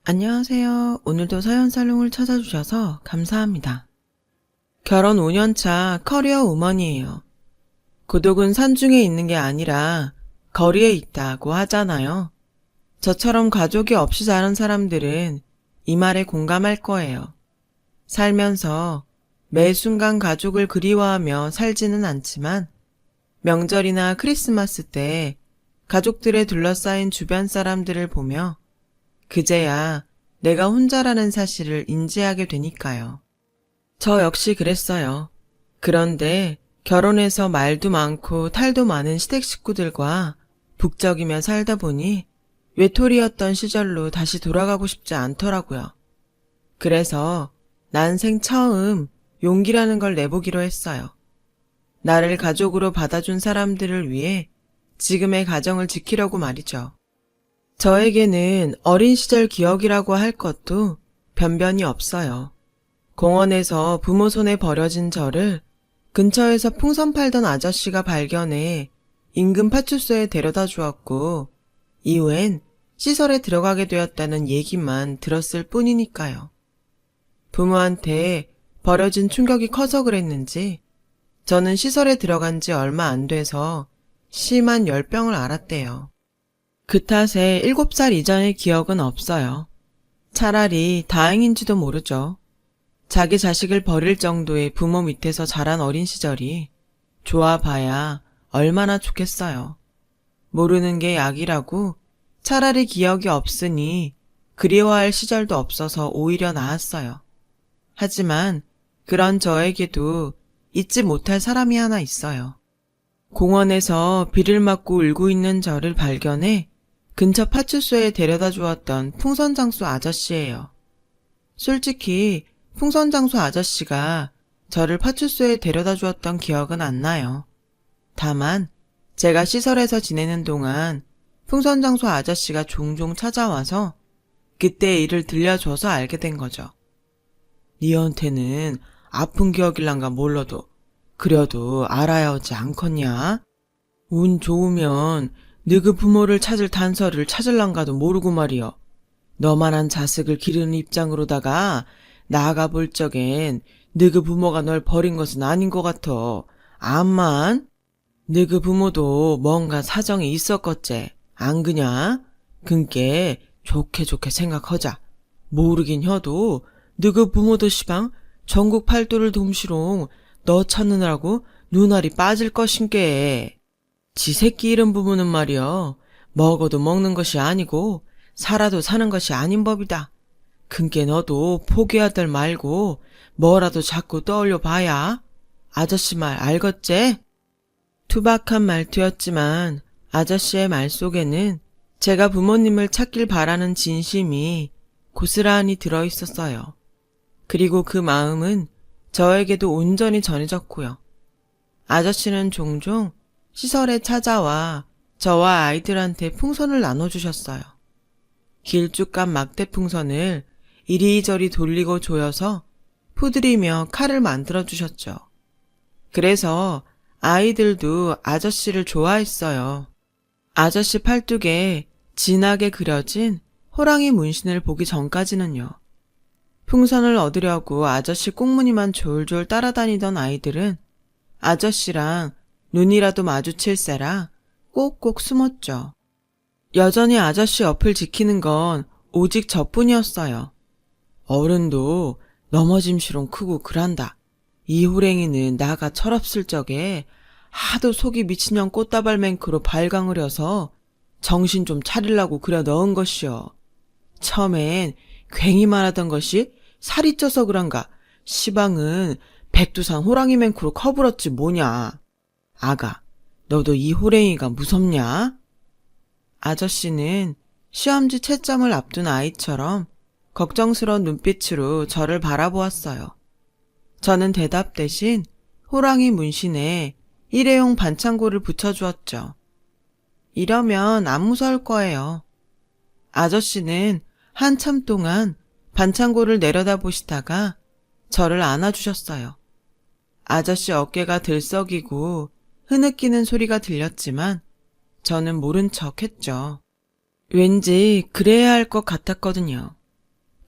안녕하세요. 오늘도 사연살롱을 찾아주셔서 감사합니다. 결혼 5년차 커리어 우먼이에요. 고독은 산중에 있는 게 아니라 거리에 있다고 하잖아요. 저처럼 가족이 없이 자란 사람들은 이 말에 공감할 거예요. 살면서 매 순간 가족을 그리워하며 살지는 않지만 명절이나 크리스마스 때 가족들에 둘러싸인 주변 사람들을 보며 그제야 내가 혼자라는 사실을 인지하게 되니까요. 저 역시 그랬어요. 그런데 결혼해서 말도 많고 탈도 많은 시댁 식구들과 북적이며 살다 보니 외톨이였던 시절로 다시 돌아가고 싶지 않더라고요. 그래서 난생 처음 용기라는 걸 내보기로 했어요. 나를 가족으로 받아준 사람들을 위해 지금의 가정을 지키려고 말이죠. 저에게는 어린 시절 기억이라고 할 것도 변변이 없어요. 공원에서 부모 손에 버려진 저를 근처에서 풍선 팔던 아저씨가 발견해 인근 파출소에 데려다 주었고 이후엔 시설에 들어가게 되었다는 얘기만 들었을 뿐이니까요. 부모한테 버려진 충격이 커서 그랬는지 저는 시설에 들어간 지 얼마 안 돼서 심한 열병을 앓았대요. 그 탓에 7살 이전의 기억은 없어요. 차라리 다행인지도 모르죠. 자기 자식을 버릴 정도의 부모 밑에서 자란 어린 시절이 좋아봐야 얼마나 좋겠어요. 모르는 게 약이라고 차라리 기억이 없으니 그리워할 시절도 없어서 오히려 나았어요. 하지만 그런 저에게도 잊지 못할 사람이 하나 있어요. 공원에서 비를 맞고 울고 있는 저를 발견해 근처 파출소에 데려다 주었던 풍선장수 아저씨예요. 솔직히 풍선장수 아저씨가 저를 파출소에 데려다 주었던 기억은 안 나요. 다만 제가 시설에서 지내는 동안 풍선장수 아저씨가 종종 찾아와서 그때의 일을 들려줘서 알게 된 거죠. 니한테는 아픈 기억일란가 몰라도 그래도 알아야 하지 않겠냐? 운 좋으면 너그 부모를 찾을 단서를 찾을란가도 모르고 말이여. 너만한 자식을 기르는 입장으로다가 나아가 볼 적엔 너그 부모가 널 버린 것은 아닌 것 같아. 암만 너그 부모도 뭔가 사정이 있었겠지. 안 그냐? 그니께 좋게 생각하자. 모르긴 해도 너그 부모도 시방 전국 팔도를 돔시롱 너 찾느라고 눈알이 빠질 것인께. 지 새끼 잃은 부모는 말이여 먹어도 먹는 것이 아니고 살아도 사는 것이 아닌 법이다. 근께 너도 포기하들 말고 뭐라도 자꾸 떠올려 봐야. 아저씨 말 알겠제? 투박한 말투였지만 아저씨의 말 속에는 제가 부모님을 찾길 바라는 진심이 고스란히 들어있었어요. 그리고 그 마음은 저에게도 온전히 전해졌고요. 아저씨는 종종 시설에 찾아와 저와 아이들한테 풍선을 나눠주셨어요. 길쭉한 막대 풍선을 이리저리 돌리고 조여서 푸드리며 칼을 만들어주셨죠. 그래서 아이들도 아저씨를 좋아했어요. 아저씨 팔뚝에 진하게 그려진 호랑이 문신을 보기 전까지는요. 풍선을 얻으려고 아저씨 꽁무니만 졸졸 따라다니던 아이들은 아저씨랑 눈이라도 마주칠세라 꼭꼭 숨었죠. 여전히 아저씨 옆을 지키는 건 오직 저뿐이었어요. 어른도 넘어짐시롱 크고 그란다. 이 호랭이는 나가 철없을 적에 하도 속이 미친년 꽃다발맹크로 발광을 해서 정신 좀 차리려고 그려 넣은 것이여. 처음엔 괜히만 하던 것이 살이 쪄서 그런가 시방은 백두산 호랑이 맹크로 커불었지 뭐냐. 아가, 너도 이 호랭이가 무섭냐? 아저씨는 시험지 채점을 앞둔 아이처럼 걱정스러운 눈빛으로 저를 바라보았어요. 저는 대답 대신 호랑이 문신에 일회용 반창고를 붙여주었죠. 이러면 안 무서울 거예요. 아저씨는 한참 동안 반창고를 내려다보시다가 저를 안아주셨어요. 아저씨 어깨가 들썩이고 흐느끼는 소리가 들렸지만 저는 모른 척 했죠. 왠지 그래야 할 것 같았거든요.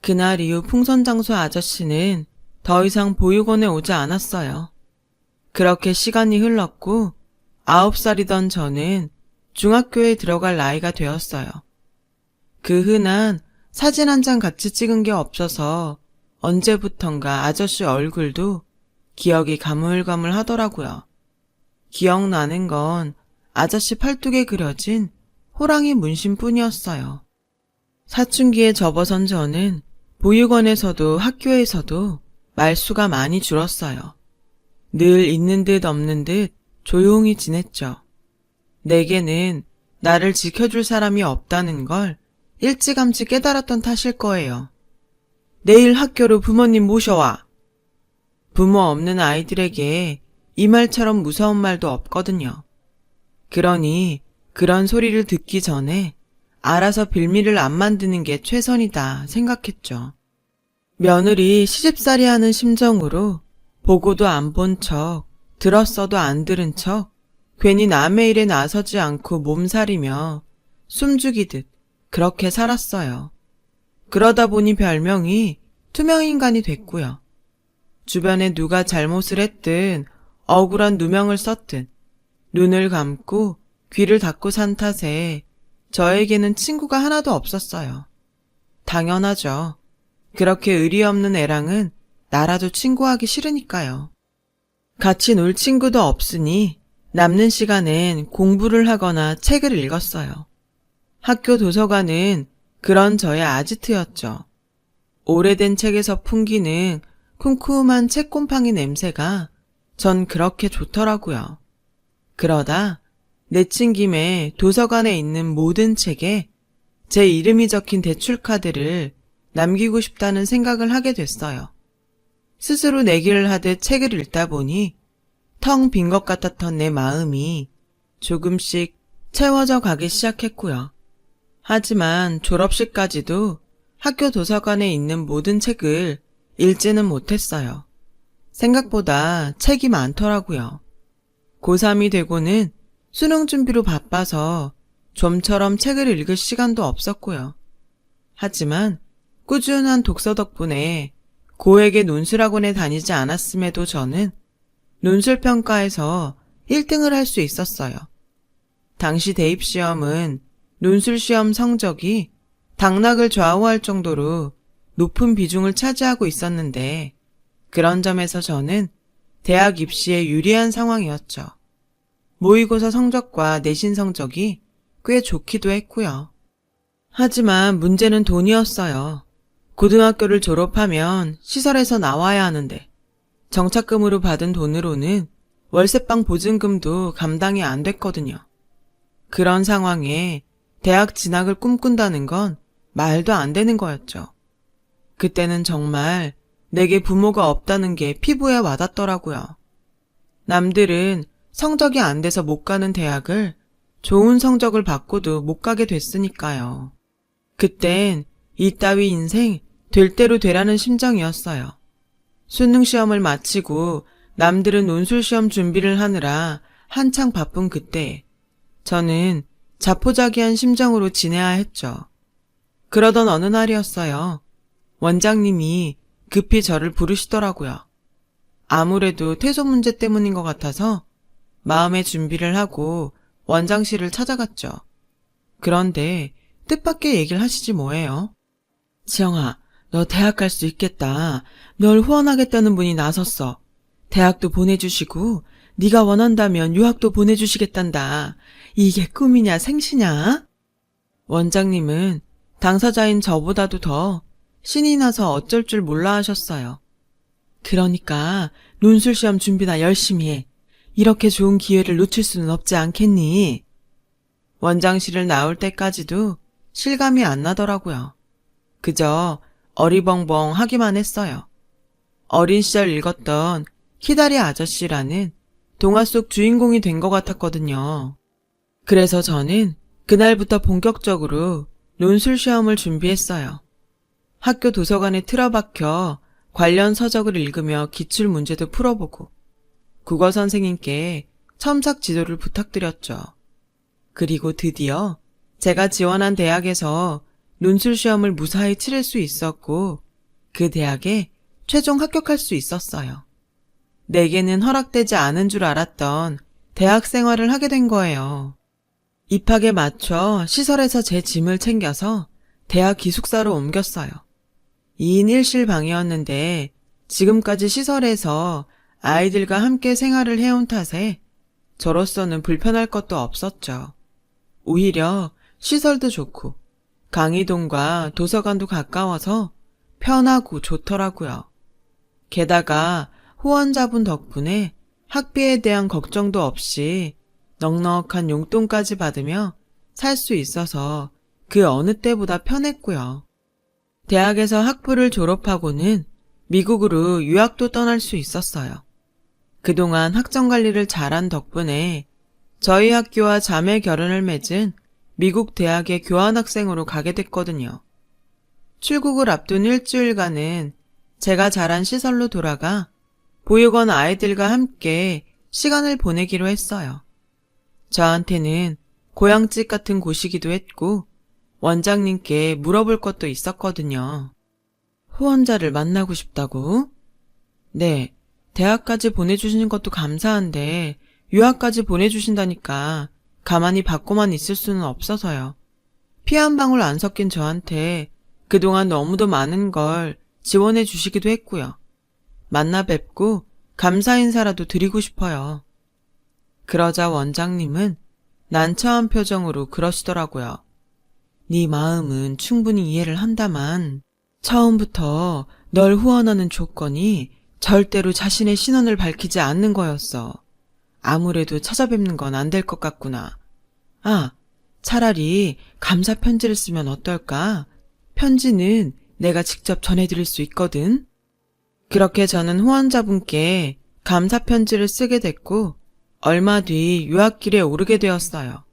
그날 이후 풍선장수 아저씨는 더 이상 보육원에 오지 않았어요. 그렇게 시간이 흘렀고 9살이던 저는 중학교에 들어갈 나이가 되었어요. 그 흔한 사진 한 장 같이 찍은 게 없어서 언제부턴가 아저씨 얼굴도 기억이 가물가물하더라고요. 기억나는 건 아저씨 팔뚝에 그려진 호랑이 문신뿐이었어요. 사춘기에 접어선 저는 보육원에서도 학교에서도 말수가 많이 줄었어요. 늘 있는 듯 없는 듯 조용히 지냈죠. 내게는 나를 지켜줄 사람이 없다는 걸 일찌감치 깨달았던 탓일 거예요. 내일 학교로 부모님 모셔와. 부모 없는 아이들에게 이 말처럼 무서운 말도 없거든요. 그러니 그런 소리를 듣기 전에 알아서 빌미를 안 만드는 게 최선이다 생각했죠. 며느리 시집살이 하는 심정으로 보고도 안 본 척, 들었어도 안 들은 척, 괜히 남의 일에 나서지 않고 몸살이며 숨죽이듯 그렇게 살았어요. 그러다 보니 별명이 투명인간이 됐고요. 주변에 누가 잘못을 했든 억울한 누명을 썼든 눈을 감고 귀를 닫고 산 탓에 저에게는 친구가 하나도 없었어요. 당연하죠. 그렇게 의리 없는 애랑은 나라도 친구하기 싫으니까요. 같이 놀 친구도 없으니 남는 시간엔 공부를 하거나 책을 읽었어요. 학교 도서관은 그런 저의 아지트였죠. 오래된 책에서 풍기는 쿰쿰한 책곰팡이 냄새가 전 그렇게 좋더라고요. 그러다 내친 김에 도서관에 있는 모든 책에 제 이름이 적힌 대출카드를 남기고 싶다는 생각을 하게 됐어요. 스스로 내기를 하듯 책을 읽다 보니 텅 빈 것 같았던 내 마음이 조금씩 채워져 가기 시작했고요. 하지만 졸업식까지도 학교 도서관에 있는 모든 책을 읽지는 못했어요. 생각보다 책이 많더라고요. 고3이 되고는 수능 준비로 바빠서 좀처럼 책을 읽을 시간도 없었고요. 하지만 꾸준한 독서 덕분에 고액의 논술학원에 다니지 않았음에도 저는 논술평가에서 1등을 할 수 있었어요. 당시 대입시험은 논술시험 성적이 당락을 좌우할 정도로 높은 비중을 차지하고 있었는데 그런 점에서 저는 대학 입시에 유리한 상황이었죠. 모의고사 성적과 내신 성적이 꽤 좋기도 했고요. 하지만 문제는 돈이었어요. 고등학교를 졸업하면 시설에서 나와야 하는데 정착금으로 받은 돈으로는 월세방 보증금도 감당이 안 됐거든요. 그런 상황에 대학 진학을 꿈꾼다는 건 말도 안 되는 거였죠. 그때는 정말 내게 부모가 없다는 게 피부에 와닿더라고요. 남들은 성적이 안 돼서 못 가는 대학을 좋은 성적을 받고도 못 가게 됐으니까요. 그땐 이따위 인생 될 대로 되라는 심정이었어요. 수능 시험을 마치고 남들은 논술 시험 준비를 하느라 한창 바쁜 그때 저는 자포자기한 심정으로 지내야 했죠. 그러던 어느 날이었어요. 원장님이 급히 저를 부르시더라고요. 아무래도 퇴소 문제 때문인 것 같아서 마음의 준비를 하고 원장실을 찾아갔죠. 그런데 뜻밖의 얘기를 하시지 뭐예요. 지영아, 너 대학 갈 수 있겠다. 널 후원하겠다는 분이 나섰어. 대학도 보내주시고 네가 원한다면 유학도 보내주시겠단다. 이게 꿈이냐 생시냐? 원장님은 당사자인 저보다도 더 신이 나서 어쩔 줄 몰라 하셨어요. 그러니까 논술시험 준비나 열심히 해. 이렇게 좋은 기회를 놓칠 수는 없지 않겠니? 원장실을 나올 때까지도 실감이 안 나더라고요. 그저 어리벙벙 하기만 했어요. 어린 시절 읽었던 키다리 아저씨라는 동화 속 주인공이 된 것 같았거든요. 그래서 저는 그날부터 본격적으로 논술 시험을 준비했어요. 학교 도서관에 틀어박혀 관련 서적을 읽으며 기출 문제도 풀어보고 국어 선생님께 첨삭 지도를 부탁드렸죠. 그리고 드디어 제가 지원한 대학에서 논술 시험을 무사히 치를 수 있었고 그 대학에 최종 합격할 수 있었어요. 내게는 허락되지 않은 줄 알았던 대학 생활을 하게 된 거예요. 입학에 맞춰 시설에서 제 짐을 챙겨서 대학 기숙사로 옮겼어요. 2인 1실 방이었는데 지금까지 시설에서 아이들과 함께 생활을 해온 탓에 저로서는 불편할 것도 없었죠. 오히려 시설도 좋고 강의동과 도서관도 가까워서 편하고 좋더라고요. 게다가 후원자분 덕분에 학비에 대한 걱정도 없이 넉넉한 용돈까지 받으며 살 수 있어서 그 어느 때보다 편했고요. 대학에서 학부를 졸업하고는 미국으로 유학도 떠날 수 있었어요. 그동안 학점 관리를 잘한 덕분에 저희 학교와 자매 결연을 맺은 미국 대학의 교환학생으로 가게 됐거든요. 출국을 앞둔 일주일간은 제가 자란 시설로 돌아가 보육원 아이들과 함께 시간을 보내기로 했어요. 저한테는 고향집 같은 곳이기도 했고 원장님께 물어볼 것도 있었거든요. 후원자를 만나고 싶다고? 네, 대학까지 보내주시는 것도 감사한데 유학까지 보내주신다니까 가만히 받고만 있을 수는 없어서요. 피 한 방울 안 섞인 저한테 그동안 너무도 많은 걸 지원해 주시기도 했고요. 만나 뵙고 감사 인사라도 드리고 싶어요. 그러자 원장님은 난처한 표정으로 그러시더라고요. 네 마음은 충분히 이해를 한다만 처음부터 널 후원하는 조건이 절대로 자신의 신원을 밝히지 않는 거였어. 아무래도 찾아뵙는 건 안 될 것 같구나. 아, 차라리 감사 편지를 쓰면 어떨까? 편지는 내가 직접 전해드릴 수 있거든. 그렇게 저는 후원자분께 감사 편지를 쓰게 됐고 얼마 뒤 유학길에 오르게 되었어요.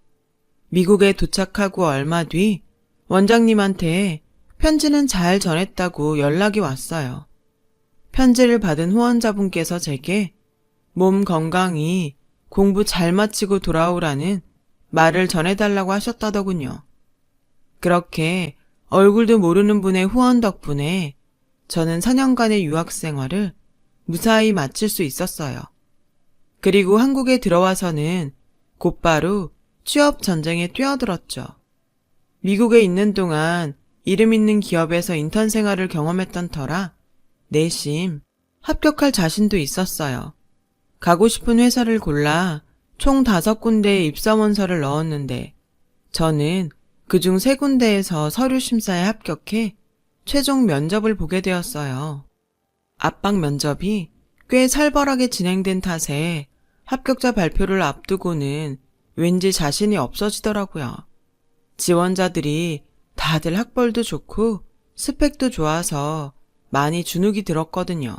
미국에 도착하고 얼마 뒤 원장님한테 편지는 잘 전했다고 연락이 왔어요. 편지를 받은 후원자분께서 제게 몸 건강히 공부 잘 마치고 돌아오라는 말을 전해달라고 하셨다더군요. 그렇게 얼굴도 모르는 분의 후원 덕분에 저는 4년간의 유학 생활을 무사히 마칠 수 있었어요. 그리고 한국에 들어와서는 곧바로 취업 전쟁에 뛰어들었죠. 미국에 있는 동안 이름 있는 기업에서 인턴 생활을 경험했던 터라 내심 합격할 자신도 있었어요. 가고 싶은 회사를 골라 총 5군데의 입사원서를 넣었는데 저는 그중 3군데에서 서류 심사에 합격해 최종 면접을 보게 되었어요. 압박 면접이 꽤 살벌하게 진행된 탓에 합격자 발표를 앞두고는 왠지 자신이 없어지더라고요. 지원자들이 다들 학벌도 좋고 스펙도 좋아서 많이 주눅이 들었거든요.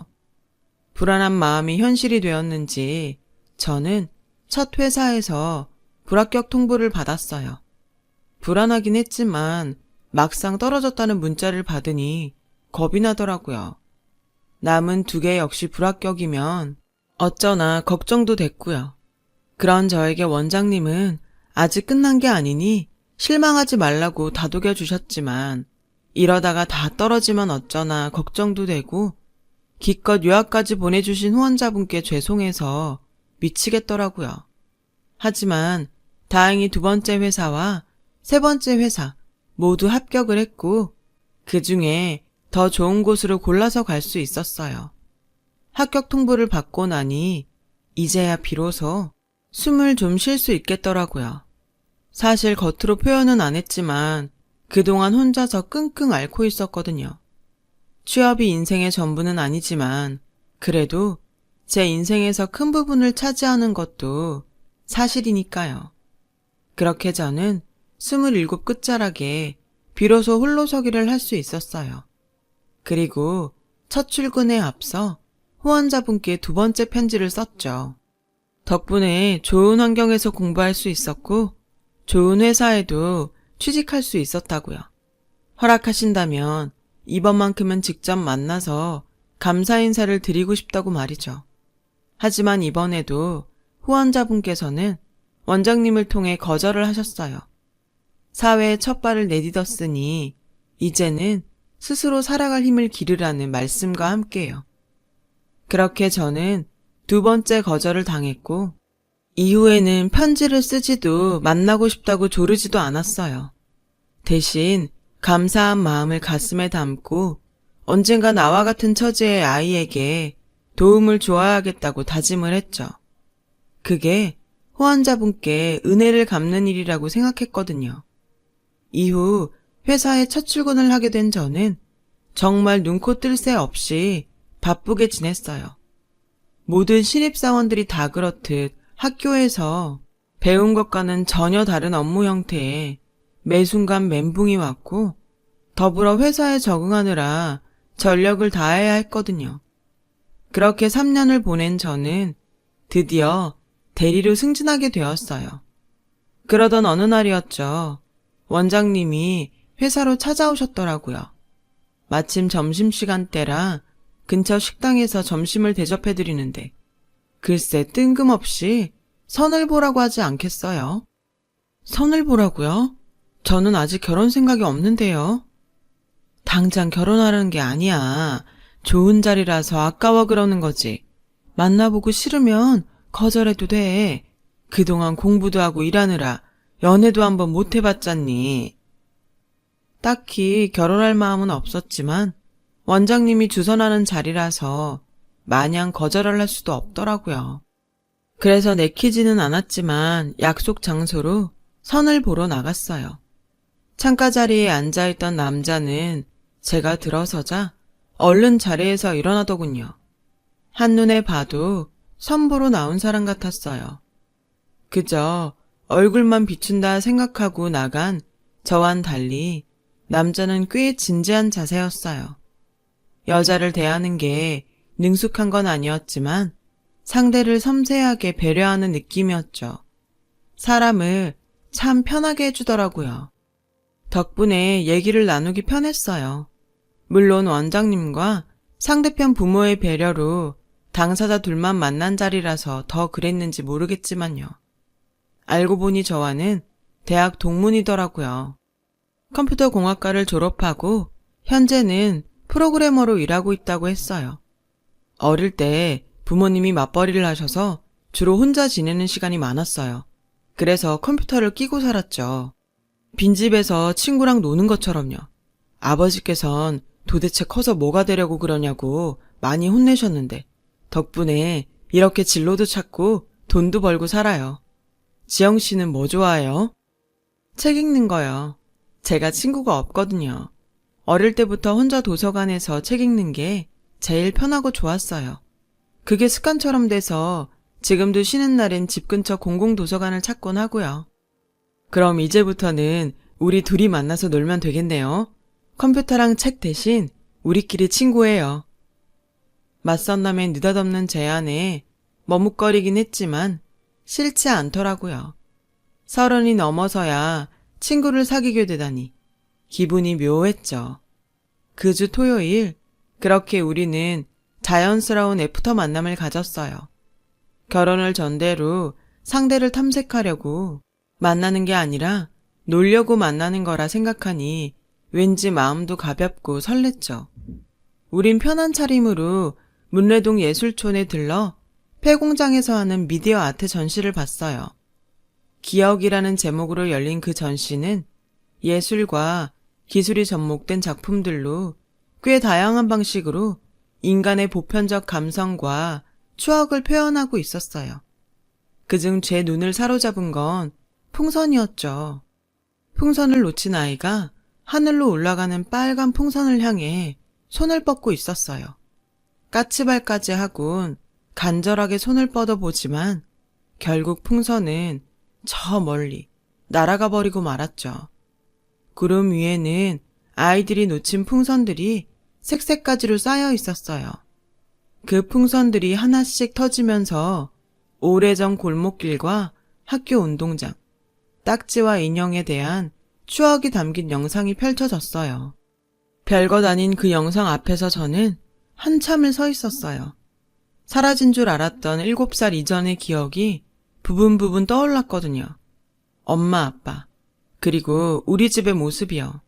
불안한 마음이 현실이 되었는지 저는 첫 회사에서 불합격 통보를 받았어요. 불안하긴 했지만 막상 떨어졌다는 문자를 받으니 겁이 나더라고요. 남은 2개 역시 불합격이면 어쩌나 걱정도 됐고요. 그런 저에게 원장님은 아직 끝난 게 아니니 실망하지 말라고 다독여 주셨지만 이러다가 다 떨어지면 어쩌나 걱정도 되고 기껏 유학까지 보내주신 후원자분께 죄송해서 미치겠더라고요. 하지만 다행히 2번째 회사와 3번째 회사 모두 합격을 했고 그 중에 더 좋은 곳으로 골라서 갈 수 있었어요. 합격 통보를 받고 나니 이제야 비로소 숨을 좀 쉴 수 있겠더라고요. 사실 겉으로 표현은 안 했지만 그동안 혼자서 끙끙 앓고 있었거든요. 취업이 인생의 전부는 아니지만 그래도 제 인생에서 큰 부분을 차지하는 것도 사실이니까요. 그렇게 저는 27 끝자락에 비로소 홀로서기를 할 수 있었어요. 그리고 첫 출근에 앞서 후원자분께 2번째 편지를 썼죠. 덕분에 좋은 환경에서 공부할 수 있었고 좋은 회사에도 취직할 수 있었다고요. 허락하신다면 이번만큼은 직접 만나서 감사 인사를 드리고 싶다고 말이죠. 하지만 이번에도 후원자분께서는 원장님을 통해 거절을 하셨어요. 사회에 첫 발을 내딛었으니 이제는 스스로 살아갈 힘을 기르라는 말씀과 함께요. 그렇게 저는 두 번째 거절을 당했고, 이후에는 편지를 쓰지도 만나고 싶다고 조르지도 않았어요. 대신 감사한 마음을 가슴에 담고 언젠가 나와 같은 처지의 아이에게 도움을 주어야겠다고 다짐을 했죠. 그게 후원자분께 은혜를 갚는 일이라고 생각했거든요. 이후 회사에 첫 출근을 하게 된 저는 정말 눈코 뜰 새 없이 바쁘게 지냈어요. 모든 신입사원들이 다 그렇듯 학교에서 배운 것과는 전혀 다른 업무 형태에 매 순간 멘붕이 왔고, 더불어 회사에 적응하느라 전력을 다해야 했거든요. 그렇게 3년을 보낸 저는 드디어 대리로 승진하게 되었어요. 그러던 어느 날이었죠. 원장님이 회사로 찾아오셨더라고요. 마침 점심시간 때라 근처 식당에서 점심을 대접해드리는데 글쎄 뜬금없이 선을 보라고 하지 않겠어요? 선을 보라고요? 저는 아직 결혼 생각이 없는데요. 당장 결혼하라는 게 아니야. 좋은 자리라서 아까워 그러는 거지. 만나보고 싫으면 거절해도 돼. 그동안 공부도 하고 일하느라 연애도 한번 못 해봤잖니. 딱히 결혼할 마음은 없었지만 원장님이 주선하는 자리라서 마냥 거절을 할 수도 없더라고요. 그래서 내키지는 않았지만 약속 장소로 선을 보러 나갔어요. 창가 자리에 앉아있던 남자는 제가 들어서자 얼른 자리에서 일어나더군요. 한눈에 봐도 선 보러 나온 사람 같았어요. 그저 얼굴만 비춘다 생각하고 나간 저와는 달리 남자는 꽤 진지한 자세였어요. 여자를 대하는 게 능숙한 건 아니었지만 상대를 섬세하게 배려하는 느낌이었죠. 사람을 참 편하게 해주더라고요. 덕분에 얘기를 나누기 편했어요. 물론 원장님과 상대편 부모의 배려로 당사자 둘만 만난 자리라서 더 그랬는지 모르겠지만요. 알고 보니 저와는 대학 동문이더라고요. 컴퓨터 공학과를 졸업하고 현재는 프로그래머로 일하고 있다고 했어요. 어릴 때 부모님이 맞벌이를 하셔서 주로 혼자 지내는 시간이 많았어요. 그래서 컴퓨터를 끼고 살았죠. 빈집에서 친구랑 노는 것처럼요. 아버지께선 도대체 커서 뭐가 되려고 그러냐고 많이 혼내셨는데 덕분에 이렇게 진로도 찾고 돈도 벌고 살아요. 지영 씨는 뭐 좋아해요? 책 읽는 거요. 제가 친구가 없거든요. 어릴 때부터 혼자 도서관에서 책 읽는 게 제일 편하고 좋았어요. 그게 습관처럼 돼서 지금도 쉬는 날엔 집 근처 공공도서관을 찾곤 하고요. 그럼 이제부터는 우리 둘이 만나서 놀면 되겠네요. 컴퓨터랑 책 대신 우리끼리 친구예요. 맞선 남의 느닷없는 제안에 머뭇거리긴 했지만 싫지 않더라고요. 30이 넘어서야 친구를 사귀게 되다니 기분이 묘했죠. 그 주 토요일 그렇게 우리는 자연스러운 애프터 만남을 가졌어요. 결혼을 전제로 상대를 탐색하려고 만나는 게 아니라 놀려고 만나는 거라 생각하니 왠지 마음도 가볍고 설렜죠. 우린 편한 차림으로 문래동 예술촌에 들러 폐공장에서 하는 미디어 아트 전시를 봤어요. 기억이라는 제목으로 열린 그 전시는 예술과 기술이 접목된 작품들로 꽤 다양한 방식으로 인간의 보편적 감성과 추억을 표현하고 있었어요. 그중 제 눈을 사로잡은 건 풍선이었죠. 풍선을 놓친 아이가 하늘로 올라가는 빨간 풍선을 향해 손을 뻗고 있었어요. 까치발까지 하곤 간절하게 손을 뻗어보지만 결국 풍선은 저 멀리 날아가 버리고 말았죠. 구름 위에는 아이들이 놓친 풍선들이 색색가지로 쌓여 있었어요. 그 풍선들이 하나씩 터지면서 오래전 골목길과 학교 운동장, 딱지와 인형에 대한 추억이 담긴 영상이 펼쳐졌어요. 별것 아닌 그 영상 앞에서 저는 한참을 서 있었어요. 사라진 줄 알았던 7살 이전의 기억이 부분 떠올랐거든요. 엄마, 아빠, 그리고 우리 집의 모습이요.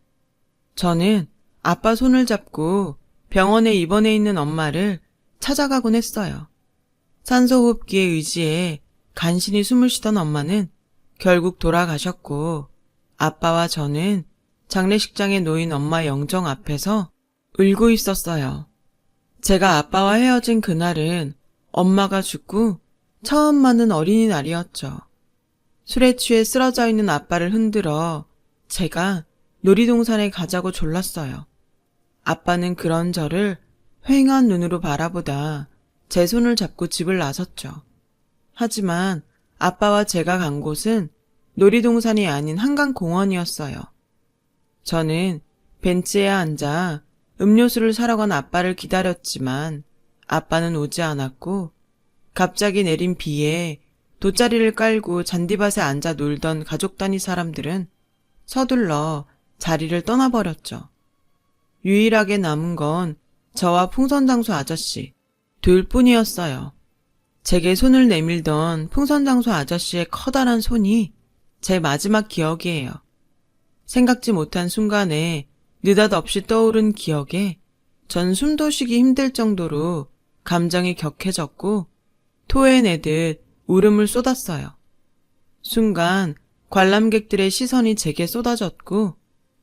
저는 아빠 손을 잡고 병원에 입원해 있는 엄마를 찾아가곤 했어요. 산소호흡기에 의지해 간신히 숨을 쉬던 엄마는 결국 돌아가셨고, 아빠와 저는 장례식장에 놓인 엄마 영정 앞에서 울고 있었어요. 제가 아빠와 헤어진 그날은 엄마가 죽고 처음 맞는 어린이날이었죠. 술에 취해 쓰러져 있는 아빠를 흔들어 제가 놀이동산에 가자고 졸랐어요. 아빠는 그런 저를 휑한 눈으로 바라보다 제 손을 잡고 집을 나섰죠. 하지만 아빠와 제가 간 곳은 놀이동산이 아닌 한강공원이었어요. 저는 벤치에 앉아 음료수를 사러 간 아빠를 기다렸지만 아빠는 오지 않았고, 갑자기 내린 비에 돗자리를 깔고 잔디밭에 앉아 놀던 가족 단위 사람들은 서둘러 자리를 떠나버렸죠. 유일하게 남은 건 저와 풍선장소 아저씨 둘 뿐이었어요. 제게 손을 내밀던 풍선장소 아저씨의 커다란 손이 제 마지막 기억이에요. 생각지 못한 순간에 느닷없이 떠오른 기억에 전 숨도 쉬기 힘들 정도로 감정이 격해졌고 토해내듯 울음을 쏟았어요. 순간 관람객들의 시선이 제게 쏟아졌고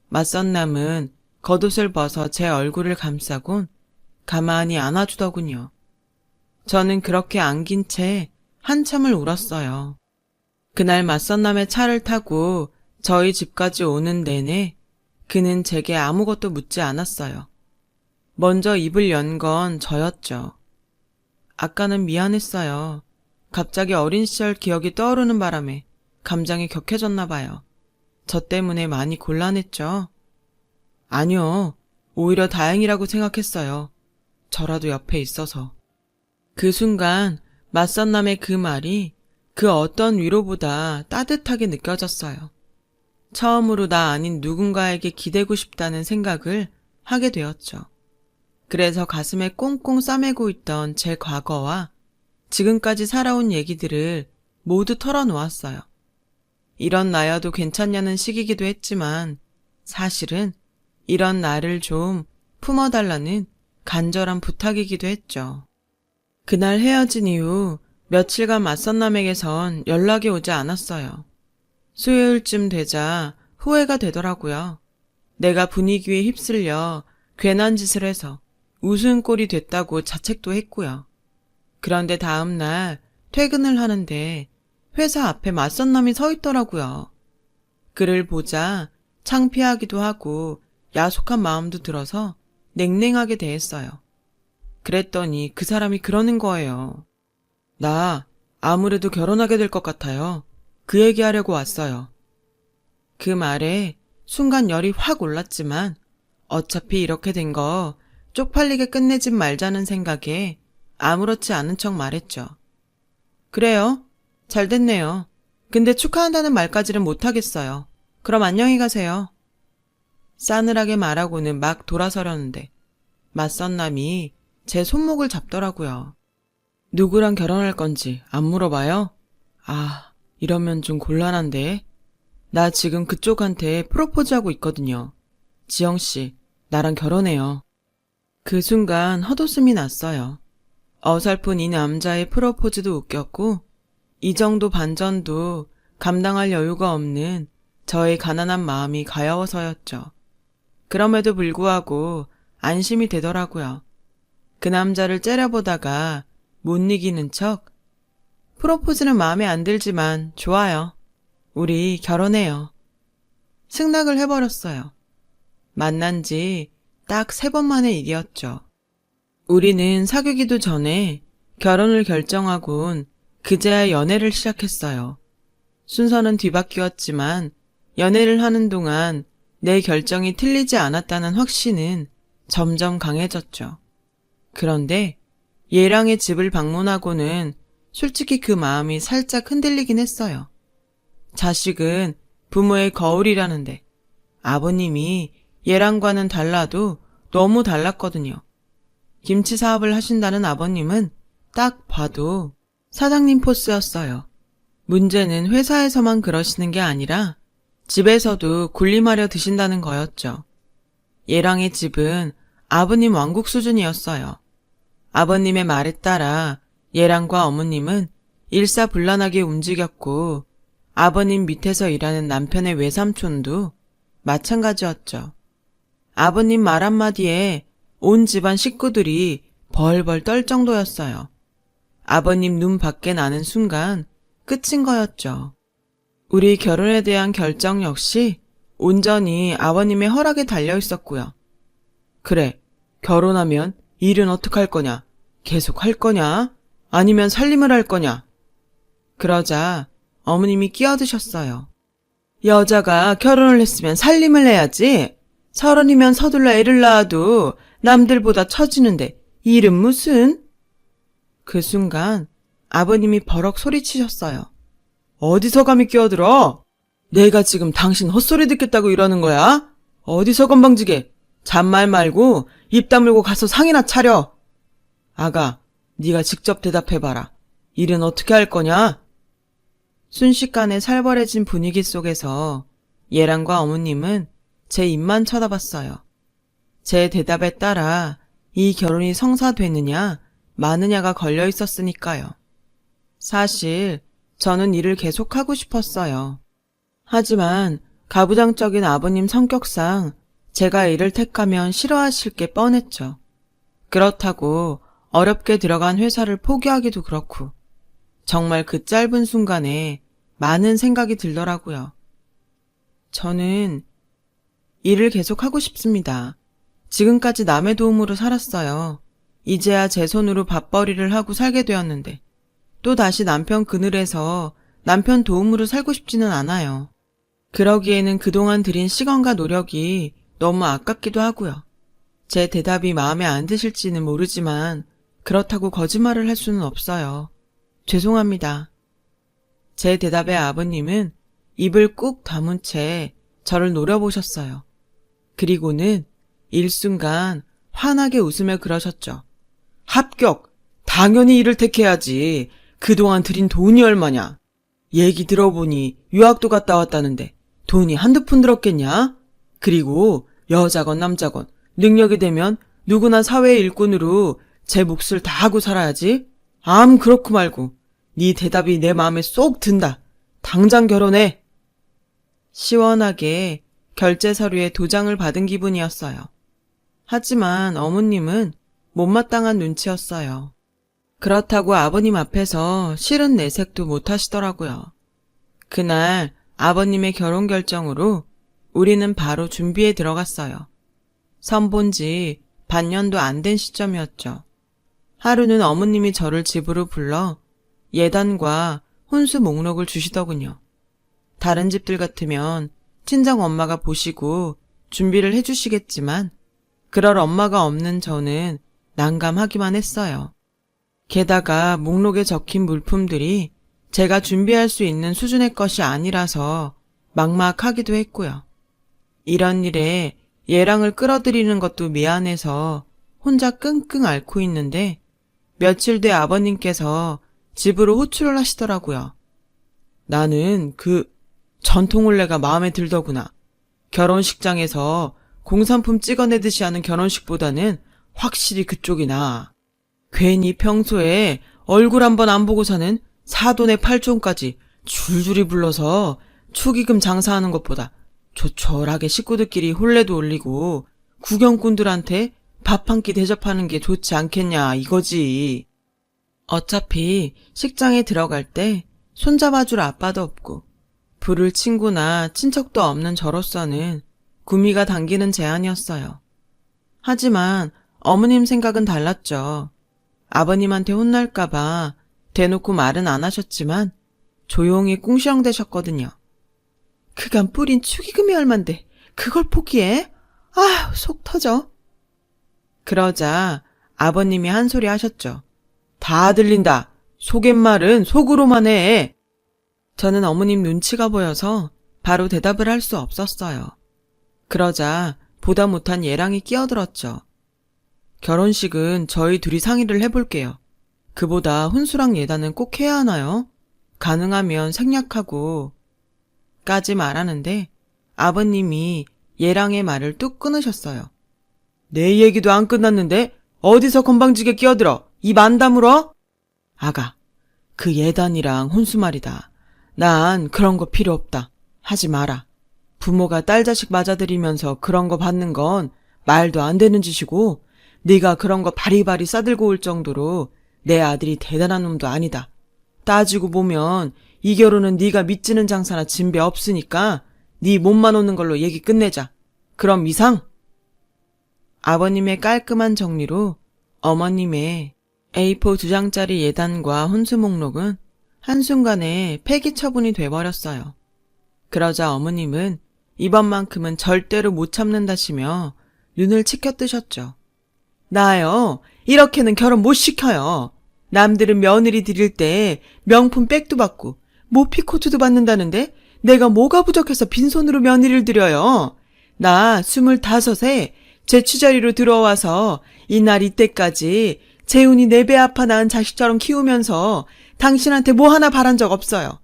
맞선남은 겉옷을 벗어 제 얼굴을 감싸곤 가만히 안아주더군요. 저는 그렇게 안긴 채 한참을 울었어요. 그날 맞선남의 차를 타고 저희 집까지 오는 내내 그는 제게 아무것도 묻지 않았어요. 먼저 입을 연 건 저였죠. 아까는 미안했어요. 갑자기 어린 시절 기억이 떠오르는 바람에 감정이 격해졌나 봐요. 저 때문에 많이 곤란했죠? 아니요. 오히려 다행이라고 생각했어요. 저라도 옆에 있어서. 그 순간 맞선남의 그 말이 그 어떤 위로보다 따뜻하게 느껴졌어요. 처음으로 나 아닌 누군가에게 기대고 싶다는 생각을 하게 되었죠. 그래서 가슴에 꽁꽁 싸매고 있던 제 과거와 지금까지 살아온 얘기들을 모두 털어놓았어요. 이런 나여도 괜찮냐는 시기기도 했지만 사실은 이런 나를 좀 품어달라는 간절한 부탁이기도 했죠. 그날 헤어진 이후 며칠간 맞선남에게선 연락이 오지 않았어요. 수요일쯤 되자 후회가 되더라고요. 내가 분위기에 휩쓸려 괜한 짓을 해서 웃음꼴이 됐다고 자책도 했고요. 그런데 다음 날 퇴근을 하는데 회사 앞에 맞선남이 서 있더라고요. 그를 보자 창피하기도 하고 야속한 마음도 들어서 냉랭하게 대했어요. 그랬더니 그 사람이 그러는 거예요. 나 아무래도 결혼하게 될 것 같아요. 그 얘기하려고 왔어요. 그 말에 순간 열이 확 올랐지만 어차피 이렇게 된 거 쪽팔리게 끝내지 말자는 생각에 아무렇지 않은 척 말했죠. 그래요? 잘 됐네요. 근데 축하한다는 말까지는 못하겠어요. 그럼 안녕히 가세요. 싸늘하게 말하고는 막 돌아서려는데 맞선남이 제 손목을 잡더라고요. 누구랑 결혼할 건지 안 물어봐요? 아, 이러면 좀 곤란한데. 나 지금 그쪽한테 프로포즈하고 있거든요. 지영씨, 나랑 결혼해요. 그 순간 헛웃음이 났어요. 어설픈 이 남자의 프로포즈도 웃겼고 이 정도 반전도 감당할 여유가 없는 저의 가난한 마음이 가여워서였죠. 그럼에도 불구하고 안심이 되더라고요. 그 남자를 째려보다가 못 이기는 척 프로포즈는 마음에 안 들지만 좋아요. 우리 결혼해요. 승낙을 해버렸어요. 만난 지 딱 3번 만의 일이었죠. 우리는 사귀기도 전에 결혼을 결정하곤 그제야 연애를 시작했어요. 순서는 뒤바뀌었지만 연애를 하는 동안 내 결정이 틀리지 않았다는 확신은 점점 강해졌죠. 그런데 예랑의 집을 방문하고는 솔직히 그 마음이 살짝 흔들리긴 했어요. 자식은 부모의 거울이라는데 아버님이 얘랑과는 달라도 너무 달랐거든요. 김치 사업을 하신다는 아버님은 딱 봐도 사장님 포스였어요. 문제는 회사에서만 그러시는 게 아니라 집에서도 군림하려 드신다는 거였죠. 예랑의 집은 아버님 왕국 수준이었어요. 아버님의 말에 따라 예랑과 어머님은 일사불란하게 움직였고 아버님 밑에서 일하는 남편의 외삼촌도 마찬가지였죠. 아버님 말 한마디에 온 집안 식구들이 벌벌 떨 정도였어요. 아버님 눈 밖에 나는 순간 끝인 거였죠. 우리 결혼에 대한 결정 역시 온전히 아버님의 허락에 달려 있었고요. 그래, 결혼하면 일은 어떡할 거냐? 계속 할 거냐? 아니면 살림을 할 거냐? 그러자 어머님이 끼어드셨어요. 여자가 결혼을 했으면 살림을 해야지. 30이면 서둘러 애를 낳아도 남들보다 처지는데 일은 무슨? 그 순간 아버님이 버럭 소리치셨어요. 어디서 감히 끼어들어? 내가 지금 당신 헛소리 듣겠다고 이러는 거야? 어디서 건방지게. 잔말 말고 입 다물고 가서 상이나 차려. 아가, 네가 직접 대답해봐라. 일은 어떻게 할 거냐? 순식간에 살벌해진 분위기 속에서 예랑과 어머님은 제 입만 쳐다봤어요. 제 대답에 따라 이 결혼이 성사되느냐 마느냐가 걸려 있었으니까요. 사실 저는 일을 계속하고 싶었어요. 하지만 가부장적인 아버님 성격상 제가 일을 택하면 싫어하실 게 뻔했죠. 그렇다고 어렵게 들어간 회사를 포기하기도 그렇고 정말 그 짧은 순간에 많은 생각이 들더라고요. 저는 일을 계속하고 싶습니다. 지금까지 남의 도움으로 살았어요. 이제야 제 손으로 밥벌이를 하고 살게 되었는데 또 다시 남편 그늘에서 남편 도움으로 살고 싶지는 않아요. 그러기에는 그동안 들인 시간과 노력이 너무 아깝기도 하고요. 제 대답이 마음에 안 드실지는 모르지만 그렇다고 거짓말을 할 수는 없어요. 죄송합니다. 제 대답에 아버님은 입을 꾹 다문 채 저를 노려보셨어요. 그리고는 일순간 환하게 웃으며 그러셨죠. 합격! 당연히 이를 택해야지. 그동안 들인 돈이 얼마냐? 얘기 들어보니 유학도 갔다 왔다는데 돈이 한두 푼 들었겠냐? 그리고 여자건 남자건 능력이 되면 누구나 사회의 일꾼으로 제 몫을 다 하고 살아야지. 그렇고 말고 네 대답이 내 마음에 쏙 든다. 당장 결혼해. 시원하게 결제 서류에 도장을 받은 기분이었어요. 하지만 어머님은 못마땅한 눈치였어요. 그렇다고 아버님 앞에서 싫은 내색도 못 하시더라고요. 그날 아버님의 결혼 결정으로 우리는 바로 준비에 들어갔어요. 선본 지 반년도 안 된 시점이었죠. 하루는 어머님이 저를 집으로 불러 예단과 혼수 목록을 주시더군요. 다른 집들 같으면 친정 엄마가 보시고 준비를 해주시겠지만 그럴 엄마가 없는 저는 난감하기만 했어요. 게다가 목록에 적힌 물품들이 제가 준비할 수 있는 수준의 것이 아니라서 막막하기도 했고요. 이런 일에 예랑을 끌어들이는 것도 미안해서 혼자 끙끙 앓고 있는데 며칠 뒤 아버님께서 집으로 호출을 하시더라고요. 나는 그 전통혼례가 마음에 들더구나. 결혼식장에서 공산품 찍어내듯이 하는 결혼식보다는 확실히 그쪽이 나아. 괜히 평소에 얼굴 한번 안 보고 사는 사돈의 팔촌까지 줄줄이 불러서 축의금 장사하는 것보다 조촐하게 식구들끼리 혼례도 올리고 구경꾼들한테 밥 한 끼 대접하는 게 좋지 않겠냐 이거지. 어차피 식장에 들어갈 때 손잡아줄 아빠도 없고 부를 친구나 친척도 없는 저로서는 구미가 당기는 제안이었어요. 하지만 어머님 생각은 달랐죠. 아버님한테 혼날까봐 대놓고 말은 안 하셨지만 조용히 꿍시렁대셨거든요. 그간 뿌린 축의금이 얼만데 그걸 포기해? 속 터져. 그러자 아버님이 한 소리 하셨죠. 다 들린다. 속갯말은 속으로만 해. 저는 어머님 눈치가 보여서 바로 대답을 할 수 없었어요. 그러자 보다 못한 예랑이 끼어들었죠. 결혼식은 저희 둘이 상의를 해볼게요. 그보다 혼수랑 예단은 꼭 해야 하나요? 가능하면 생략하고 까지 말하는데 아버님이 예랑의 말을 뚝 끊으셨어요. 내 얘기도 안 끝났는데 어디서 건방지게 끼어들어? 입 안 다물어? 아가, 그 예단이랑 혼수 말이다. 난 그런 거 필요 없다. 하지 마라. 부모가 딸 자식 맞아들이면서 그런 거 받는 건 말도 안 되는 짓이고 네가 그런 거 바리바리 싸들고 올 정도로 내 아들이 대단한 놈도 아니다. 따지고 보면 이 결혼은 네가 믿지는 장사나 진배 없으니까 네 몸만 오는 걸로 얘기 끝내자. 그럼 이상? 아버님의 깔끔한 정리로 어머님의 A4 2장짜리 예단과 혼수 목록은 한순간에 폐기 처분이 돼버렸어요. 그러자 어머님은 이번만큼은 절대로 못 참는다시며 눈을 치켜뜨셨죠. 나요, 이렇게는 결혼 못 시켜요. 남들은 며느리 드릴 때 명품 백도 받고 모피코트도 받는다는데 내가 뭐가 부족해서 빈손으로 며느리를 드려요. 나 25에 제 취자리로 들어와서 이날 이때까지 재훈이 4배 아파 낳은 자식처럼 키우면서 당신한테 뭐 하나 바란 적 없어요.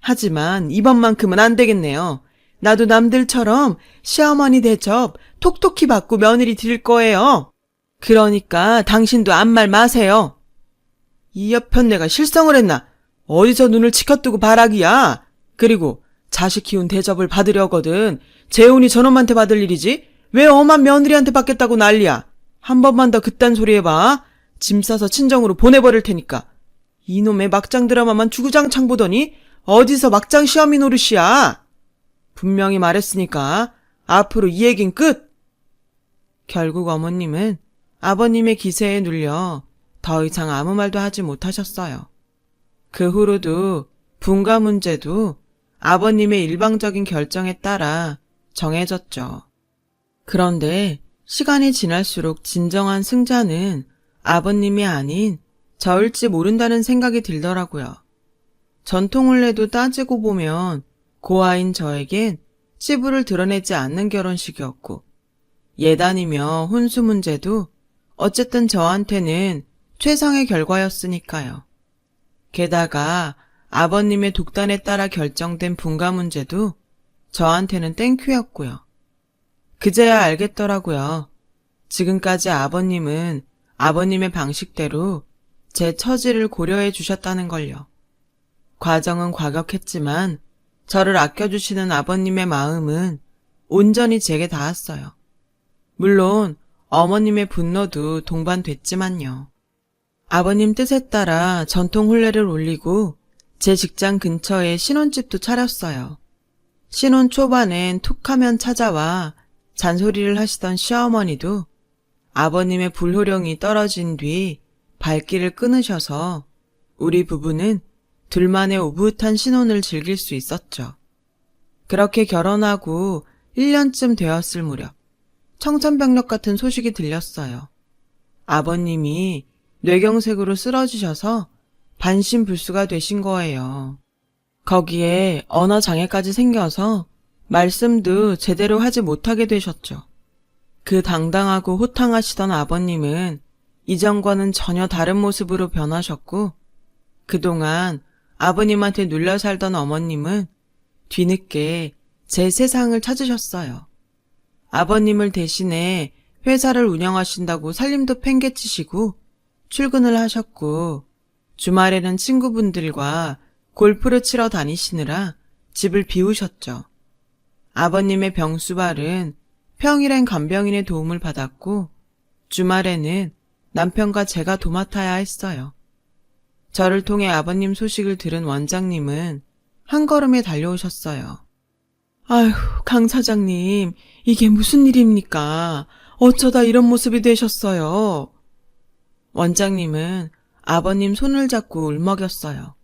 하지만 이번만큼은 안 되겠네요. 나도 남들처럼 시어머니 대접 톡톡히 받고 며느리 드릴 거예요. 그러니까 당신도 아무 말 마세요. 이 여편 내가 실성을 했나? 어디서 눈을 치켜뜨고 바라기야. 그리고 자식 키운 대접을 받으려거든 재훈이 저놈한테 받을 일이지 왜 엄한 며느리한테 받겠다고 난리야. 한 번만 더 그딴 소리 해봐. 짐 싸서 친정으로 보내버릴 테니까. 이놈의 막장 드라마만 주구장창 보더니 어디서 막장 시어미 노릇이야. 분명히 말했으니까 앞으로 이 얘긴 끝. 결국 어머님은 아버님의 기세에 눌려 더 이상 아무 말도 하지 못하셨어요. 그 후로도 분가 문제도 아버님의 일방적인 결정에 따라 정해졌죠. 그런데 시간이 지날수록 진정한 승자는 아버님이 아닌 저일지 모른다는 생각이 들더라고요. 전통을래도 따지고 보면 고아인 저에겐 치부를 드러내지 않는 결혼식이었고 예단이며 혼수 문제도 어쨌든 저한테는 최상의 결과였으니까요. 게다가 아버님의 독단에 따라 결정된 분가 문제도 저한테는 땡큐였고요. 그제야 알겠더라고요. 지금까지 아버님은 아버님의 방식대로 제 처지를 고려해 주셨다는 걸요. 과정은 과격했지만 저를 아껴주시는 아버님의 마음은 온전히 제게 닿았어요. 물론 어머님의 분노도 동반됐지만요. 아버님 뜻에 따라 전통 혼례를 올리고 제 직장 근처에 신혼집도 차렸어요. 신혼 초반엔 툭하면 찾아와 잔소리를 하시던 시어머니도 아버님의 불호령이 떨어진 뒤 발길을 끊으셔서 우리 부부는 둘만의 오붓한 신혼을 즐길 수 있었죠. 그렇게 결혼하고 1년쯤 되었을 무렵 청천벽력 같은 소식이 들렸어요. 아버님이 뇌경색으로 쓰러지셔서 반신불수가 되신 거예요. 거기에 언어장애까지 생겨서 말씀도 제대로 하지 못하게 되셨죠. 그 당당하고 호탕하시던 아버님은 이전과는 전혀 다른 모습으로 변하셨고 그동안 아버님한테 눌려 살던 어머님은 뒤늦게 제 세상을 찾으셨어요. 아버님을 대신해 회사를 운영하신다고 살림도 팽개치시고 출근을 하셨고 주말에는 친구분들과 골프를 치러 다니시느라 집을 비우셨죠. 아버님의 병수발은 평일엔 간병인의 도움을 받았고 주말에는 남편과 제가 도맡아야 했어요. 저를 통해 아버님 소식을 들은 원장님은 한 걸음에 달려오셨어요. 아휴, 강 사장님, 이게 무슨 일입니까? 어쩌다 이런 모습이 되셨어요? 원장님은 아버님 손을 잡고 울먹였어요.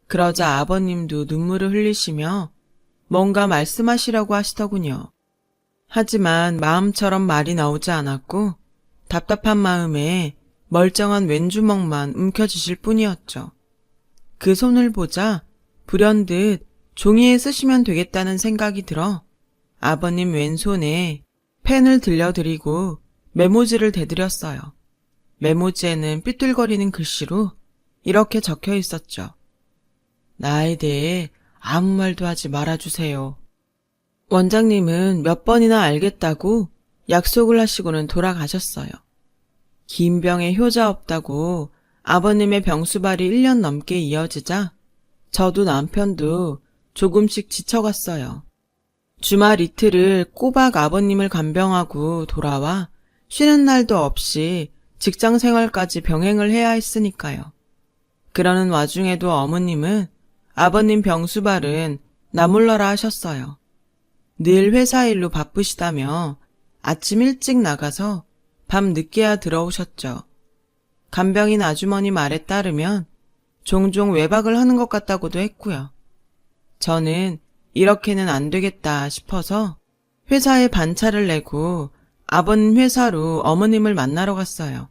그러자 아버님도 눈물을 흘리시며 뭔가 말씀하시려고 하시더군요. 하지만 마음처럼 말이 나오지 않았고 답답한 마음에 멀쩡한 왼주먹만 움켜쥐실 뿐이었죠. 그 손을 보자 불현듯 종이에 쓰시면 되겠다는 생각이 들어 아버님 왼손에 펜을 들려드리고 메모지를 대드렸어요. 메모지에는 삐뚤거리는 글씨로 이렇게 적혀 있었죠. 나에 대해 아무 말도 하지 말아주세요. 원장님은 몇 번이나 알겠다고 약속을 하시고는 돌아가셨어요. 긴 병에 효자 없다고 아버님의 병수발이 1년 넘게 이어지자 저도 남편도 조금씩 지쳐갔어요. 주말 이틀을 꼬박 아버님을 간병하고 돌아와 쉬는 날도 없이 직장 생활까지 병행을 해야 했으니까요. 그러는 와중에도 어머님은 아버님 병수발은 나몰라라 하셨어요. 늘 회사 일로 바쁘시다며 아침 일찍 나가서 밤 늦게야 들어오셨죠. 간병인 아주머니 말에 따르면 종종 외박을 하는 것 같다고도 했고요. 저는 이렇게는 안 되겠다 싶어서 회사에 반차를 내고 아버님 회사로 어머님을 만나러 갔어요.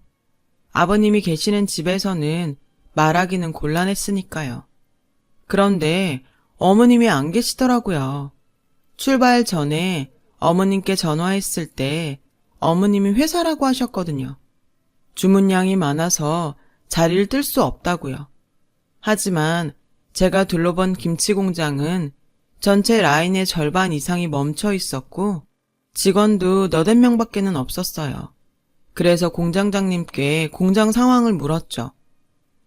아버님이 계시는 집에서는 말하기는 곤란했으니까요. 그런데 어머님이 안 계시더라고요. 출발 전에 어머님께 전화했을 때 어머님이 회사라고 하셨거든요. 주문량이 많아서 자리를 뜰 수 없다고요. 하지만 제가 둘러본 김치 공장은 전체 라인의 절반 이상이 멈춰 있었고 직원도 너댓 명밖에는 없었어요. 그래서 공장장님께 공장 상황을 물었죠.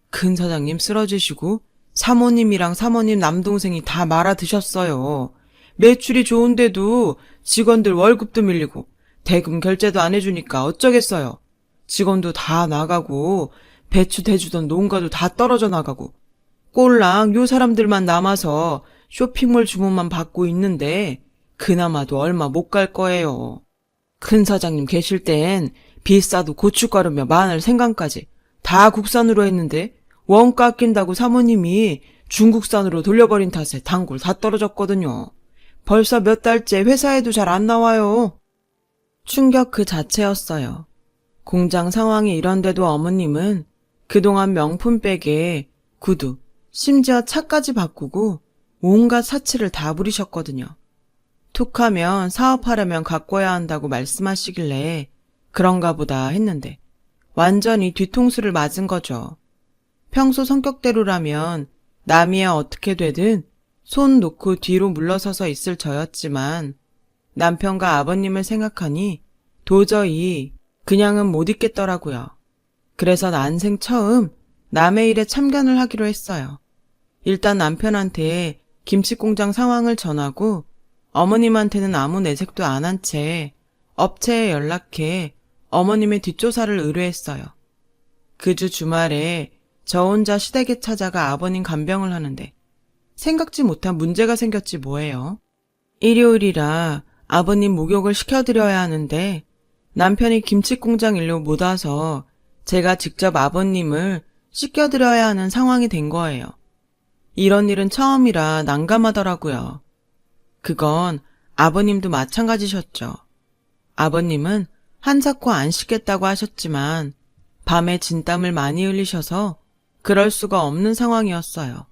큰 사장님 쓰러지시고 사모님이랑 사모님 남동생이 다 말아 드셨어요. 매출이 좋은데도 직원들 월급도 밀리고 대금 결제도 안 해주니까 어쩌겠어요. 직원도 다 나가고 배추 대주던 농가도 다 떨어져 나가고 꼴랑 요 사람들만 남아서 쇼핑몰 주문만 받고 있는데 그나마도 얼마 못 갈 거예요. 큰 사장님 계실 땐 비싸도 고춧가루며 마늘, 생강까지 다 국산으로 했는데 원가 아낀다고 사모님이 중국산으로 돌려버린 탓에 단골 다 떨어졌거든요. 벌써 몇 달째 회사에도 잘 안 나와요. 충격 그 자체였어요. 공장 상황이 이런데도 어머님은 그동안 명품백에 구두, 심지어 차까지 바꾸고 온갖 사치를 다 부리셨거든요. 툭하면 사업하려면 가꿔야 한다고 말씀하시길래 그런가 보다 했는데 완전히 뒤통수를 맞은 거죠. 평소 성격대로라면 남이야 어떻게 되든 손 놓고 뒤로 물러서서 있을 저였지만 남편과 아버님을 생각하니 도저히 그냥은 못 있겠더라고요. 그래서 난생 처음 남의 일에 참견을 하기로 했어요. 일단 남편한테 김치공장 상황을 전하고 어머님한테는 아무 내색도 안 한 채 업체에 연락해 어머님의 뒷조사를 의뢰했어요. 그 주 주말에 저 혼자 시댁에 찾아가 아버님 간병을 하는데 생각지 못한 문제가 생겼지 뭐예요. 일요일이라 아버님 목욕을 시켜드려야 하는데 남편이 김치공장 일로 못 와서 제가 직접 아버님을 씻겨드려야 하는 상황이 된 거예요. 이런 일은 처음이라 난감하더라고요. 그건 아버님도 마찬가지셨죠. 아버님은 한사코 안 씻겠다고 하셨지만 밤에 진땀을 많이 흘리셔서 그럴 수가 없는 상황이었어요.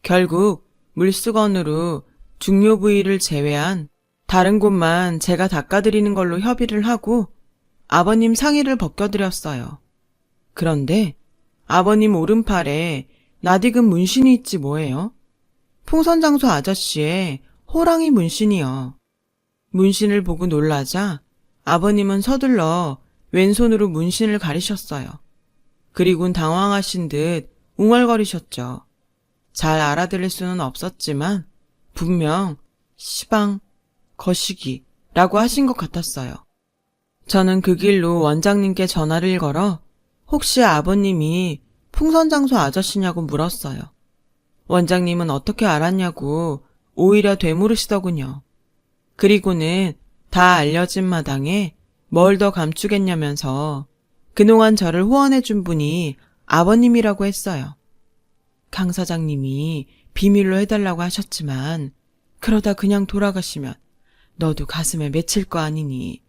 결국 물수건으로 중요 부위를 제외한 다른 곳만 제가 닦아드리는 걸로 협의를 하고 아버님 상의를 벗겨드렸어요. 그런데 아버님 오른팔에 낯익은 문신이 있지 뭐예요? 풍선장소 아저씨의 호랑이 문신이요. 문신을 보고 놀라자 아버님은 서둘러 왼손으로 문신을 가리셨어요. 그리곤 당황하신 듯 웅얼거리셨죠. 잘 알아들을 수는 없었지만 분명 시방, 거시기라고 하신 것 같았어요. 저는 그 길로 원장님께 전화를 걸어 혹시 아버님이 풍선장소 아저씨냐고 물었어요. 원장님은 어떻게 알았냐고 오히려 되물으시더군요. 그리고는 다 알려진 마당에 뭘 더 감추겠냐면서 그동안 저를 후원해준 분이 아버님이라고 했어요. 강 사장님이 비밀로 해달라고 하셨지만 그러다 그냥 돌아가시면 너도 가슴에 맺힐 거 아니니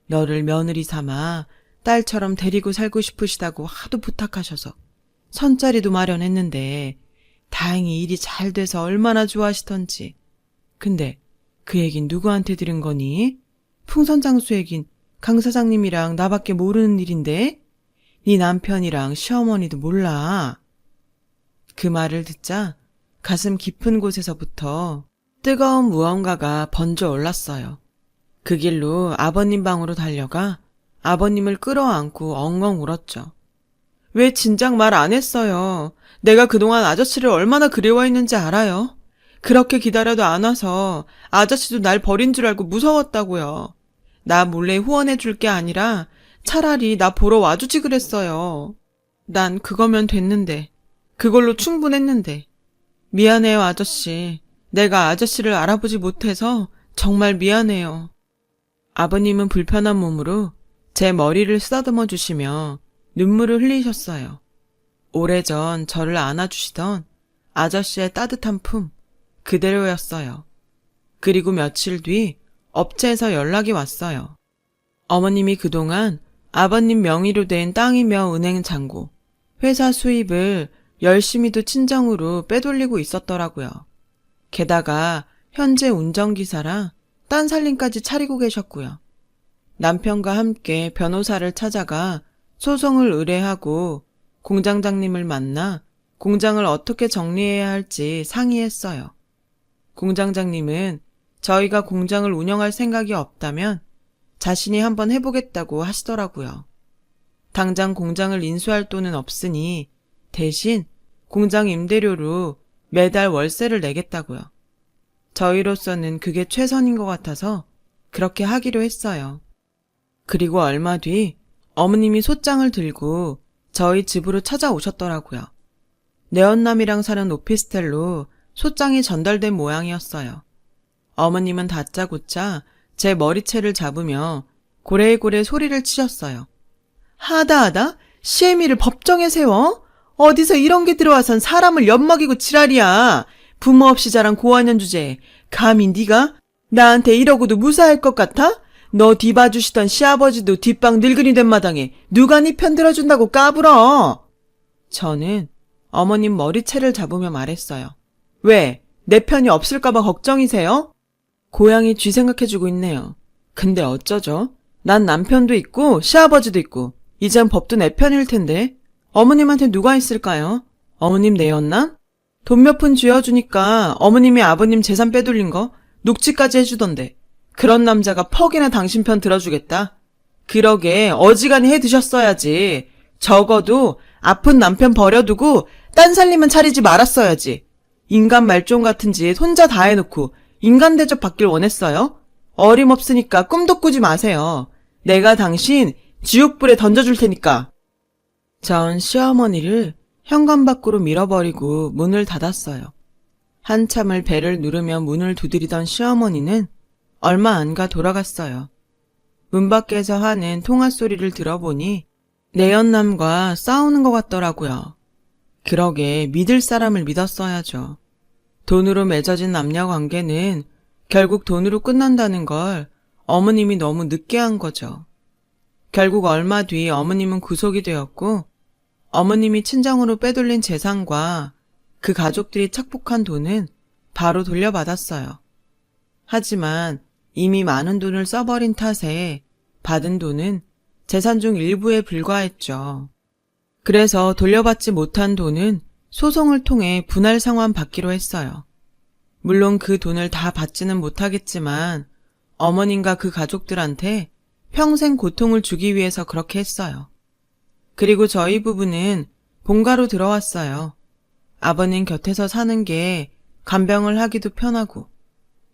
너를 며느리 삼아 딸처럼 데리고 살고 싶으시다고 하도 부탁하셔서 선자리도 마련했는데 다행히 일이 잘 돼서 얼마나 좋아하시던지. 근데 그 얘긴 누구한테 들은 거니? 풍선장수 얘긴 강 사장님이랑 나밖에 모르는 일인데 네 남편이랑 시어머니도 몰라. 그 말을 듣자 가슴 깊은 곳에서부터 뜨거운 무언가가 번져 올랐어요. 그 길로 아버님 방으로 달려가 아버님을 끌어안고 엉엉 울었죠. 왜 진작 말 안 했어요? 내가 그동안 아저씨를 얼마나 그리워했는지 알아요? 그렇게 기다려도 안 와서 아저씨도 날 버린 줄 알고 무서웠다고요. 나 몰래 후원해 줄 게 아니라 차라리 나 보러 와주지 그랬어요. 난 그거면 됐는데, 그걸로 충분했는데. 미안해요, 아저씨. 내가 아저씨를 알아보지 못해서 정말 미안해요. 아버님은 불편한 몸으로 제 머리를 쓰다듬어 주시며 눈물을 흘리셨어요. 오래전 저를 안아주시던 아저씨의 따뜻한 품, 그대로였어요. 그리고 며칠 뒤 업체에서 연락이 왔어요. 어머님이 그동안 아버님 명의로 된 땅이며 은행 잔고, 회사 수입을 열심히도 친정으로 빼돌리고 있었더라고요. 게다가 현재 운전기사랑 딴 살림까지 차리고 계셨고요. 남편과 함께 변호사를 찾아가 소송을 의뢰하고 공장장님을 만나 공장을 어떻게 정리해야 할지 상의했어요. 공장장님은 저희가 공장을 운영할 생각이 없다면 자신이 한번 해보겠다고 하시더라고요. 당장 공장을 인수할 돈은 없으니 대신 공장 임대료로 매달 월세를 내겠다고요. 저희로서는 그게 최선인 것 같아서 그렇게 하기로 했어요. 그리고 얼마 뒤 어머님이 솥장을 들고 저희 집으로 찾아오셨더라고요. 내언남이랑 사는 오피스텔로 솥장이 전달된 모양이었어요. 어머님은 다짜고짜 제 머리채를 잡으며 고래고래 소리를 치셨어요. 하다하다? 시애미를 법정에 세워? 어디서 이런 게 들어와선 사람을 엿먹이고 지랄이야. 부모 없이 자란 고아년 주제에 감히 네가 나한테 이러고도 무사할 것 같아? 너 뒤봐주시던 시아버지도 뒷방 늙은이 된 마당에 누가 네 편 들어준다고 까불어. 저는 어머님 머리채를 잡으며 말했어요. 왜? 내 편이 없을까봐 걱정이세요? 고양이 쥐 생각해주고 있네요. 근데 어쩌죠? 난 남편도 있고 시아버지도 있고 이젠 법도 내 편일 텐데 어머님한테 누가 있을까요? 어머님 내었나? 돈 몇 푼 쥐어주니까 어머님이 아버님 재산 빼돌린 거 녹취까지 해주던데 그런 남자가 퍽이나 당신 편 들어주겠다? 그러게 어지간히 해드셨어야지. 적어도 아픈 남편 버려두고 딴 살림은 차리지 말았어야지. 인간 말종 같은 짓 혼자 다 해놓고 인간 대접 받길 원했어요? 어림없으니까 꿈도 꾸지 마세요. 내가 당신 지옥불에 던져줄 테니까. 전 시어머니를 현관 밖으로 밀어버리고 문을 닫았어요. 한참을 배를 누르며 문을 두드리던 시어머니는 얼마 안 가 돌아갔어요. 문 밖에서 하는 통화 소리를 들어보니 내연남과 싸우는 것 같더라고요. 그러게 믿을 사람을 믿었어야죠. 돈으로 맺어진 남녀 관계는 결국 돈으로 끝난다는 걸 어머님이 너무 늦게 한 거죠. 결국 얼마 뒤 어머님은 구속이 되었고 어머님이 친정으로 빼돌린 재산과 그 가족들이 착복한 돈은 바로 돌려받았어요. 하지만 이미 많은 돈을 써버린 탓에 받은 돈은 재산 중 일부에 불과했죠. 그래서 돌려받지 못한 돈은 소송을 통해 분할 상환 받기로 했어요. 물론 그 돈을 다 받지는 못하겠지만 어머님과 그 가족들한테 평생 고통을 주기 위해서 그렇게 했어요. 그리고 저희 부부는 본가로 들어왔어요. 아버님 곁에서 사는 게 간병을 하기도 편하고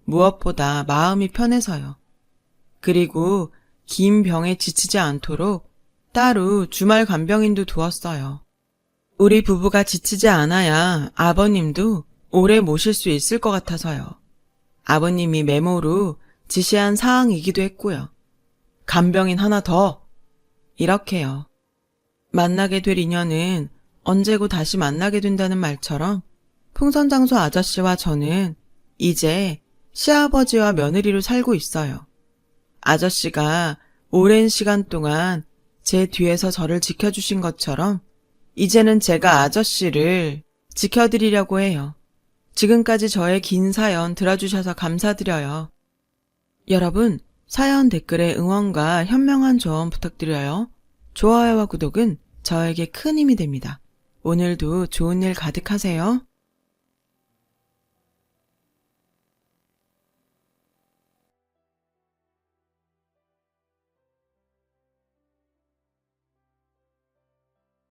무엇보다 마음이 편해서요. 그리고 긴 병에 지치지 않도록 따로 주말 간병인도 두었어요. 우리 부부가 지치지 않아야 아버님도 오래 모실 수 있을 것 같아서요. 아버님이 메모로 지시한 사항이기도 했고요. 간병인 하나 더! 이렇게요. 만나게 될 인연은 언제고 다시 만나게 된다는 말처럼 풍선장소 아저씨와 저는 이제 시아버지와 며느리로 살고 있어요. 아저씨가 오랜 시간 동안 제 뒤에서 저를 지켜주신 것처럼 이제는 제가 아저씨를 지켜드리려고 해요. 지금까지 저의 긴 사연 들어주셔서 감사드려요. 여러분, 사연 댓글에 응원과 현명한 조언 부탁드려요. 좋아요와 구독은 저에게 큰 힘이 됩니다. 오늘도 좋은 일 가득하세요.